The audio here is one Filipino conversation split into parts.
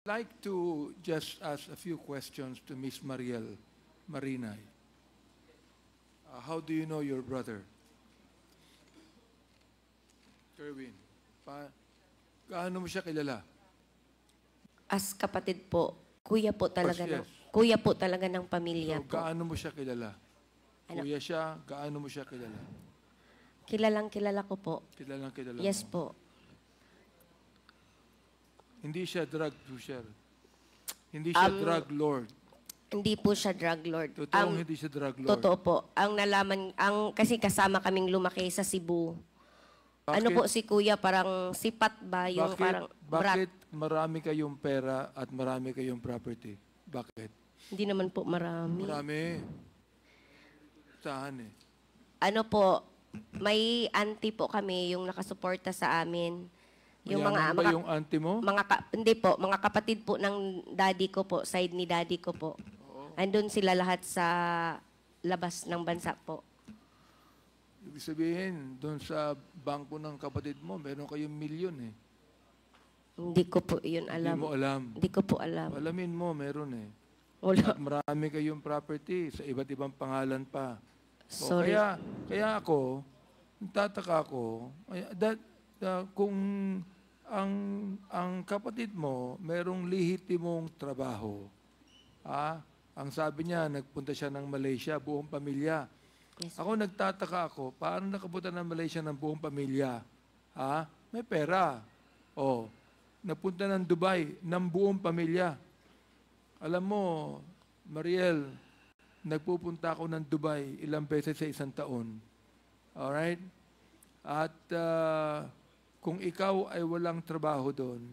like to just ask a few questions to Miss Mariel Marinay. How do you know your brother? Kerwin, gaano mo siya kilala? As kapatid po, kuya po talaga Yes. kuya po talaga ng pamilya So, po. gaano mo siya kilala? Ano? Kuya siya, gaano mo siya kilala? Kilalang kilala ko po. Kilalang kilala Yes mo. po. Hindi siya drug pusher. Hindi siya drug lord. Hindi po siya drug lord. Totoong hindi siya drug lord. Totoo po. Kasi kasama kaming lumaki sa Cebu. Bakit? Ano po si kuya, parang sipat ba? Yung parang bakit marami kayong pera at marami kayong property? Bakit? Hindi naman po marami. Marami. Saan eh? Ano po, may auntie po kami yung nakasuporta sa amin. Yung Mayaman ba yung auntie mo? Hindi po, mga kapatid po ng daddy ko po, side ni daddy ko po. Andun sila lahat sa labas ng bansa po. Ibig sabihin, doon sa bangko ng kapatid mo, meron kayong milyon eh. Hindi ko po yun alam. Hindi mo alam. Hindi ko po alam. Alamin mo, meron eh. Wala. At marami kayong property sa iba't ibang pangalan pa. So, Sorry. kaya ako, nagtataka ako, kung ang kapatid mo, merong lehitimong trabaho. Ang sabi niya, nagpunta siya ng Malaysia, buong pamilya. Yes. Ako nagtataka ako, paano nakapunta ng Malaysia ng buong pamilya? May pera. Napunta ng Dubai ng buong pamilya. Alam mo, Mariel, nagpupunta ako ng Dubai ilang beses sa isang taon. Alright? At kung ikaw ay walang trabaho doon,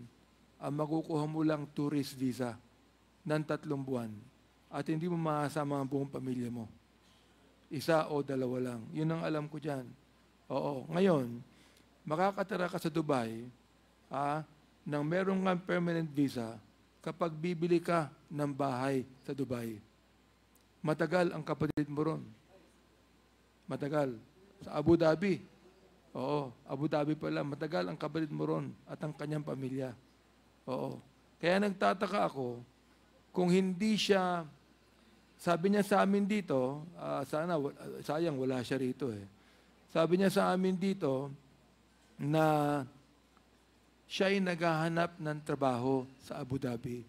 makukuha mo lang tourist visa ng 3 buwan. At hindi mo makasama ang buong pamilya mo. 1 o 2 lang. Yun ang alam ko dyan. Oo. Ngayon, makakatira ka sa Dubai nang merong nga permanent visa kapag bibili ka ng bahay sa Dubai. Matagal ang kapatid mo ron. Matagal. Sa Abu Dhabi. Oo. Abu Dhabi pala. Matagal ang kapatid mo ron at ang kanyang pamilya. Oo. Kaya nagtataka ako kung hindi siya. Sabi niya sa amin dito, sayang wala siya rito eh. Sabi niya sa amin dito na siya ay naghahanap ng trabaho sa Abu Dhabi.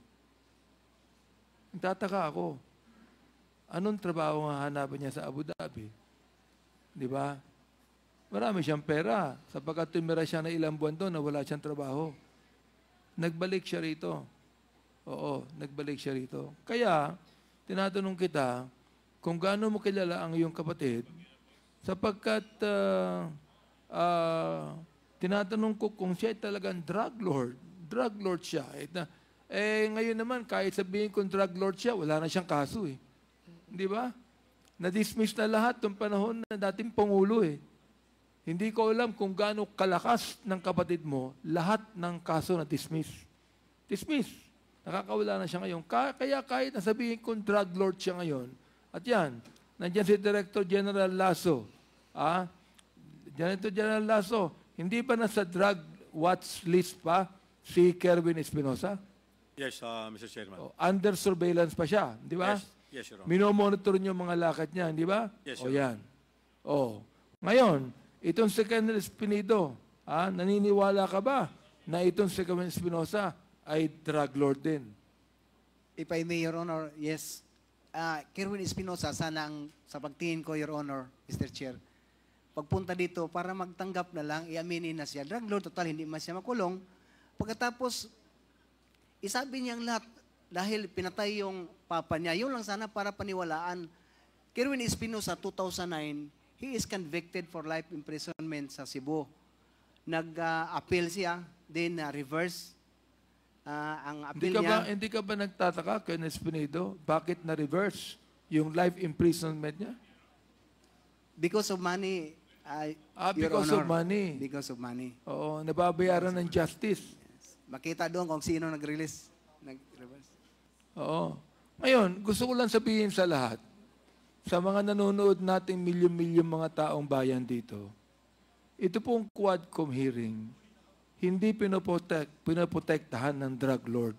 Nagtataka ako, anong trabaho ang hanapan niya sa Abu Dhabi? Di ba? Marami siyang pera sapagkat tumira siya na ilang buwan doon na wala siyang trabaho. Nagbalik siya rito. Oo, nagbalik siya rito. Kaya, tinatanong kita kung gaano mo kilala ang iyong kapatid sapagkat tinatanong ko kung siya ay talagang drug lord siya. Ngayon naman, kahit sabihin kong drug lord siya, wala na siyang kaso eh. Di ba? Na-dismiss na lahat ng panahon na dating Pangulo eh. Hindi ko alam kung gaano kalakas ng kapatid mo, lahat ng kaso na dismiss. Dismiss. Nakakawala na siya ngayon. Kaya kahit nasabihin kong drug lord siya ngayon, at yan, nandiyan si Director General Lasso. Director General Lasso, hindi ba nasa drug watch list pa si Kerwin Espinosa? Yes, Mr. Chairman. Under surveillance pa siya, di ba? Yes, Your Honor. Minomonitor niyo mga lakad niya, di ba? Yes, o Your yan. Ngayon, itong si Colonel Espinido, naniniwala ka ba na itong si Kerwin Espinosa ay drug lord din? If I may, Your Honor, yes. Kerwin Espinosa, sana sa pagtingin ko, Your Honor, Mr. Chair, pagpunta dito, para magtanggap na lang, iaminin na siya. Drug lord, total, hindi man siya makulong. Pagkatapos, isabi niyang lahat, dahil pinatay yung papa niya, yun lang sana para paniwalaan. Kerwin Espinosa, 2009, he is convicted for life imprisonment sa Cebu. Nag-appeal siya, then reverse. Ang appeal niya. Hindi ka ba nagtataka, Colonel Espinido, bakit na-reverse yung life imprisonment niya? Because of money, Your because Honor. of money. Because of money. Oo, nababayaran ng justice. Makita doon kung sino nag-release. Nag-reverse. Oo. Ngayon, gusto ko lang sabihin sa lahat, sa mga nanonood nating milyon-milyon mga taong bayan dito, ito pong Quadcom hearing, hindi pinoprotektahan ng drug lord.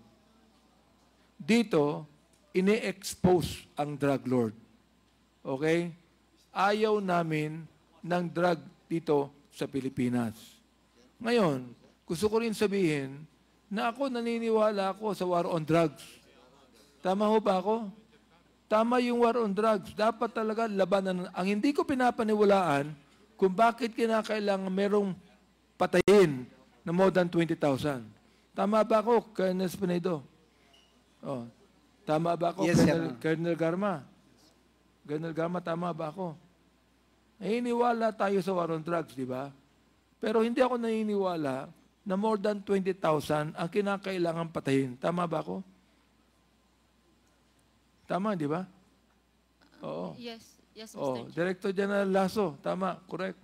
dito, ini-expose ang drug lord. Okay? Ayaw namin ng drug dito sa Pilipinas. Ngayon, gusto ko rin sabihin na ako naniniwala ako sa war on drugs. Tama ho ba ako? Tama yung war on drugs. Dapat talaga labanan. Ang hindi ko pinapaniwalaan kung bakit kinakailangan merong patayin na more than 20,000. Tama ba ako, Colonel Spinedo? Oh. Tama ba ako, Yes, Colonel Garma? Colonel Garma, tama ba ako? Naniniwala tayo sa war on drugs, di ba? Pero hindi ako naniniwala na more than 20,000 ang kinakailangan patayin. Tama ba ako? Tama, di ba? Oo. Yes, yes, Mr. Oh, Chair. Director General Lasso, tama, correct.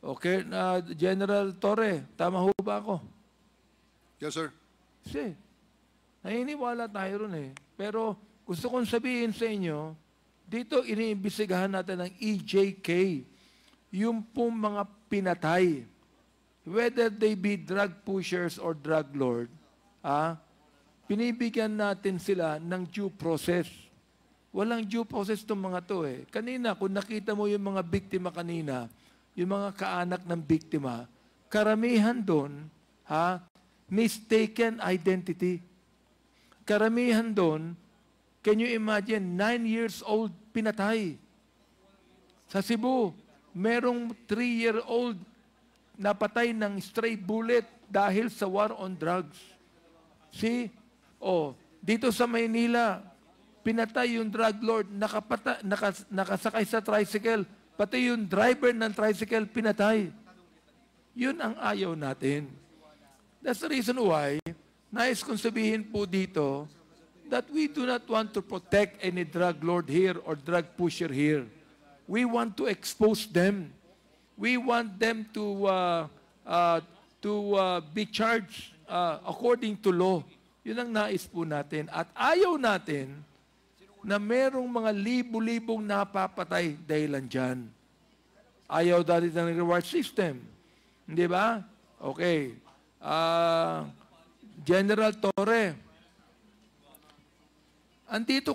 Okay, General Torre, tama ho ba ako? Yes, sir. Kasi, naniniwala tayo ron eh. Pero gusto kong sabihin sa inyo, dito iniimbestigahan natin ng EJK, yung pong mga pinatay, whether they be drug pushers or drug lord, pinibigyan natin sila ng due process. Walang due process itong mga to eh. Kanina, kung nakita mo yung mga biktima kanina, yung mga kaanak ng biktima, karamihan doon, mistaken identity. Karamihan doon, can you imagine, 9 years old pinatay. Sa Cebu, merong 3-year-old napatay ng stray bullet dahil sa war on drugs. See? Dito sa Maynila, pinatay yung drug lord, nakasakay sa tricycle, pati yung driver ng tricycle pinatay. Yun ang ayaw natin. That's the reason why, nais kong sabihin po dito, that we do not want to protect any drug lord here or drug pusher here. We want to expose them. We want them to be charged according to law. Yun ang nais po natin. At ayaw natin na merong mga libo-libong napapatay dahilan dyan. Ayaw dahil ng reward system. Hindi ba? Okay. General Torre, nandito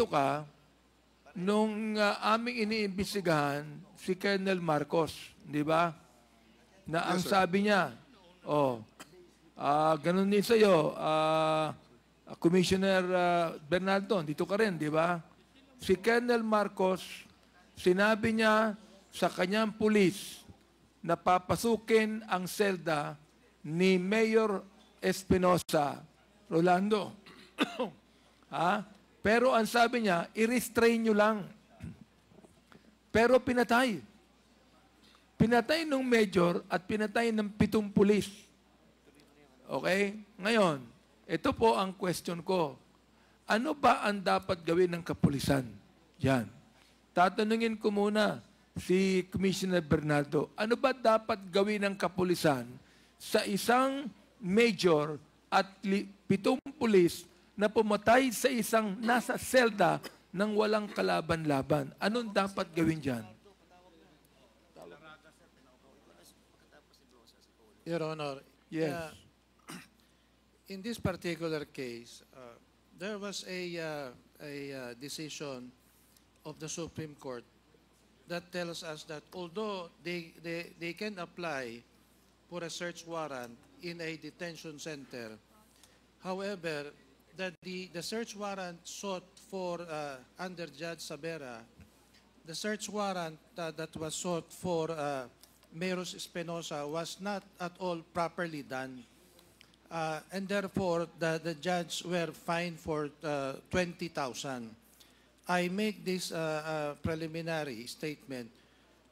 ka nung aming iniimbestigahan si Colonel Marcos, di ba? Na ang sabi niya, ganun din sa'yo, Commissioner Bernardo, dito ka rin, di ba? Si Colonel Marcos, sinabi niya sa kanyang pulis na papasukin ang selda ni Mayor Espinosa, Rolando. Pero ang sabi niya, i-restrain nyo lang. Pero pinatay. Pinatay ng major at pinatay ng 7 pulis. Okay? Ngayon, ito po ang question ko. Ano ba ang dapat gawin ng kapulisan? Yan. Tatanungin ko muna si Commissioner Bernardo. Ano ba dapat gawin ng kapulisan sa isang major at 7 pulis na pumatay sa isang nasa selda ng walang kalaban-laban? Anong dapat gawin dyan? Your Honor, Yes. In this particular case, there was a decision of the Supreme Court that tells us that although they can apply for a search warrant in a detention center, however, that the search warrant sought for under Judge Sabera, the search warrant that was sought for Mayor Espinosa was not at all properly done. And therefore, the judge were fined for 20,000. I make this preliminary statement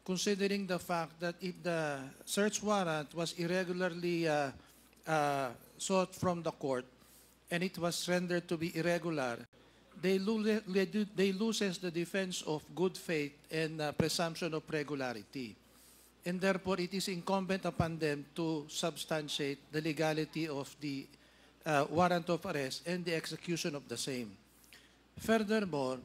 considering the fact that if the search warrant was irregularly sought from the court and it was rendered to be irregular, they loses the defense of good faith and presumption of regularity. And therefore, it is incumbent upon them to substantiate the legality of the warrant of arrest and the execution of the same. Furthermore,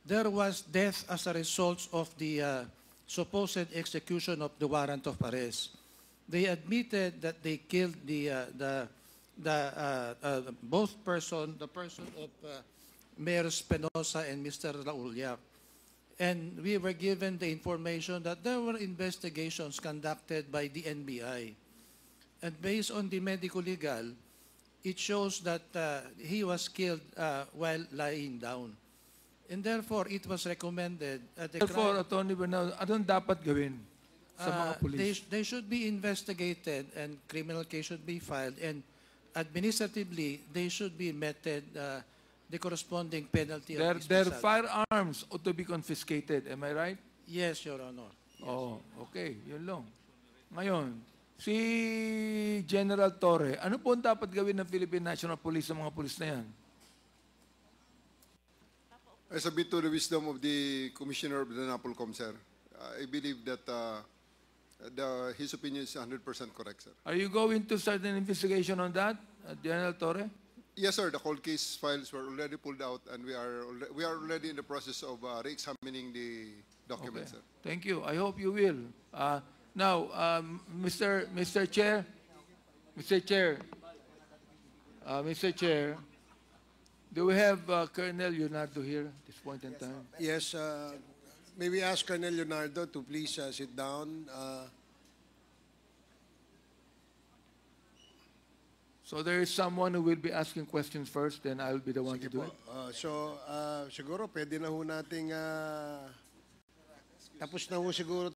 there was death as a result of the supposed execution of the warrant of arrest. They admitted that they killed the both the person of Mayor Espinosa and Mr. Raul Yap. And we were given the information that there were investigations conducted by the NBI. And based on the medical legal, it shows that he was killed while lying down. And therefore, it was recommended at the Therefore, Attorney Bernal, anong dapat gawin sa mga pulis? they should be investigated and criminal case should be filed, and administratively, they should be meted the corresponding penalty of Their dismissal. firearms ought to be confiscated. Am I right? Yes, Your Honor. Oh, okay. Yun lang. Ngayon, si General Torre, ano po ang dapat gawin ng Philippine National Police sa mga pulis na yan? I submit to the wisdom of the Commissioner of the NAPOLCOM, sir. I believe that his opinion is 100% correct, sir. Are you going to start an investigation on that, General Torre? Yes, sir. The cold case files were already pulled out, and we are already in the process of re-examining the documents, Okay. sir. Thank you. I hope you will. Now, Mr. Chair, Mr. Chair, do we have Colonel Leonardo here at this point in time? Yes, may we ask Colonel Leonardo to please sit down. So there is someone who will be asking questions first, then I'll be the one to Sige do po. it. So, siguro pwede na ho nating tapos na ho siguro